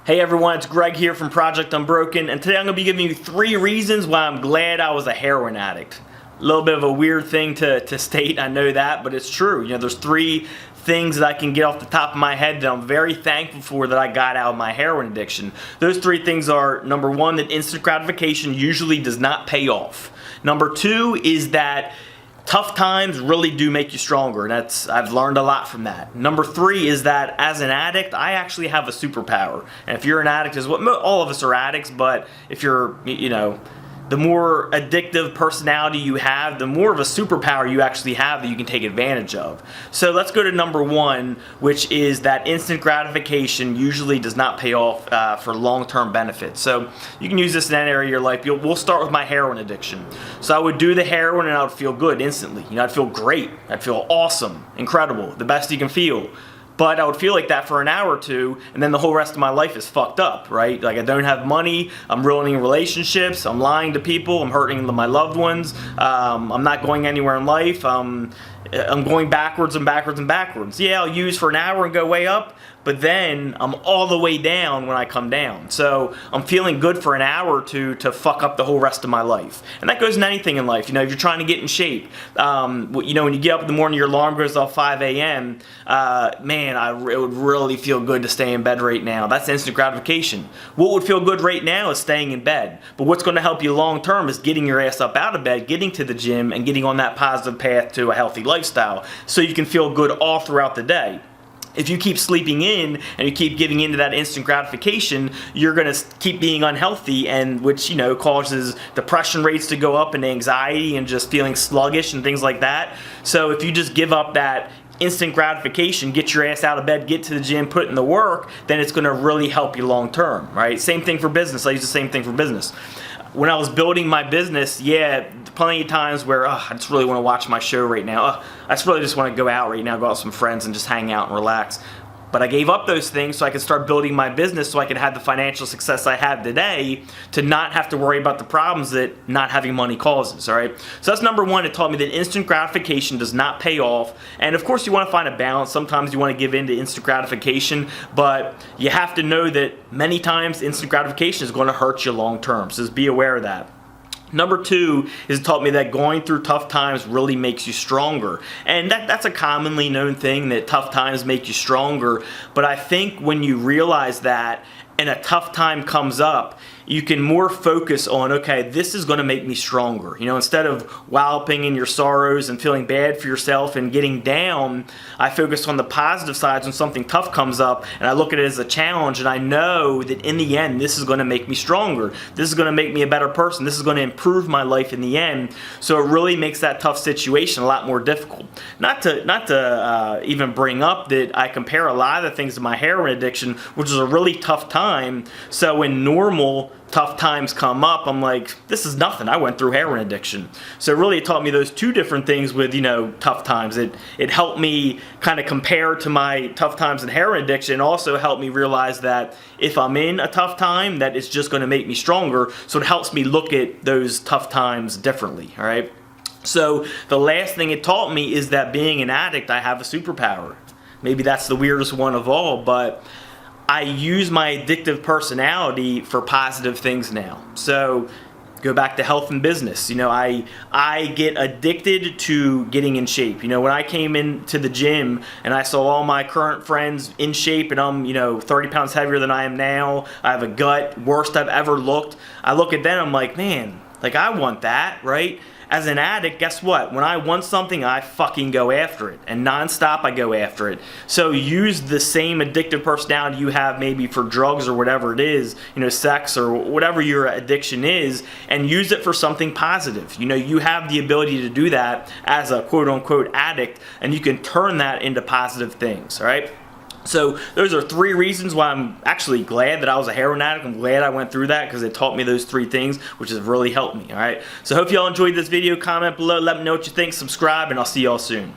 Hey everyone, it's Greg here from Project Unbroken, and today I'm going to be giving you 3 reasons why I'm glad I was a heroin addict. A little bit of a weird thing to state, I know that, but it's true. You know, there's 3 things that I can get off the top of my head that I'm very thankful for that I got out of my heroin addiction. Those 3 things are, number 1, that instant gratification usually does not pay off. Number 2 is that tough times really do make you stronger, and I've learned a lot from that. Number 3 is that as an addict, I actually have a superpower. And if you're an addict, is what all of us are addicts, but if you're, the more addictive personality you have, the more of a superpower you actually have that you can take advantage of. So let's go to number 1, which is that instant gratification usually does not pay off for long-term benefits. So you can use this in that area of your life. We'll start with my heroin addiction. So I would do the heroin and I would feel good instantly. You know, I'd feel great. I'd feel awesome, incredible, the best you can feel. But I would feel like that for an hour or 2, and then the whole rest of my life is fucked up, right? Like I don't have money, I'm ruining relationships, I'm lying to people, I'm hurting my loved ones, I'm not going anywhere in life, I'm going backwards and backwards and backwards. Yeah, I'll use for an hour and go way up, but then I'm all the way down when I come down. So I'm feeling good for an hour or 2 to fuck up the whole rest of my life. And that goes in anything in life. You know, if you're trying to get in shape, when you get up in the morning, your alarm goes off 5 a.m., man, it would really feel good to stay in bed right now. That's instant gratification. What would feel good right now is staying in bed. But what's going to help you long term is getting your ass up out of bed, getting to the gym, and getting on that positive path to a healthy lifestyle so you can feel good all throughout the day. If you keep sleeping in and you keep giving into that instant gratification, you're going to keep being unhealthy, and which causes depression rates to go up and anxiety and just feeling sluggish and things like that. So if you just give up that instant gratification, get your ass out of bed, get to the gym, put in the work, then it's going to really help you long term, right? Same thing for business. I use the same thing for business. When I was building my business, yeah, plenty of times where I just really want to watch my show right now. I just really just want to go out right now, go out with some friends and just hang out and relax. But I gave up those things so I could start building my business so I could have the financial success I have today to not have to worry about the problems that not having money causes, all right? So that's number 1. It taught me that instant gratification does not pay off. And of course you want to find a balance. Sometimes you want to give in to instant gratification, but you have to know that many times instant gratification is going to hurt you long term. So just be aware of that. Number 2 is it taught me that going through tough times really makes you stronger. And that's a commonly known thing, that tough times make you stronger. But I think when you realize that and a tough time comes up, you can more focus on, okay, this is going to make me stronger. You know, instead of walloping in your sorrows and feeling bad for yourself and getting down, I focus on the positive sides when something tough comes up, and I look at it as a challenge, and I know that in the end, this is going to make me stronger. This is going to make me a better person. This is going to improve my life in the end. So it really makes that tough situation a lot more difficult. Not to even bring up that I compare a lot of the things to my heroin addiction, which was a really tough time. So when normal tough times come up, I'm like, this is nothing. I went through heroin addiction. So really it taught me those 2 different things with, tough times. It helped me kind of compare to my tough times in heroin addiction, and also helped me realize that if I'm in a tough time, that it's just going to make me stronger. So it helps me look at those tough times differently, all right? So the last thing it taught me is that being an addict, I have a superpower. Maybe that's the weirdest one of all, but I use my addictive personality for positive things now. So go back to health and business. I get addicted to getting in shape. When I came into the gym and I saw all my current friends in shape, and I'm 30 pounds heavier than I am now, I have a gut, worst I've ever looked. I look at them, I'm like, man, like I want that, right? As an addict, guess what? When I want something, I fucking go after it. And nonstop, I go after it. So use the same addictive personality you have maybe for drugs or whatever it is, sex or whatever your addiction is, and use it for something positive. You have the ability to do that as a quote-unquote addict, and you can turn that into positive things, all right? So those are 3 reasons why I'm actually glad that I was a heroin addict. I'm glad I went through that because it taught me those 3 things, which has really helped me, all right? So I hope you all enjoyed this video. Comment below, let me know what you think, subscribe, and I'll see y'all soon.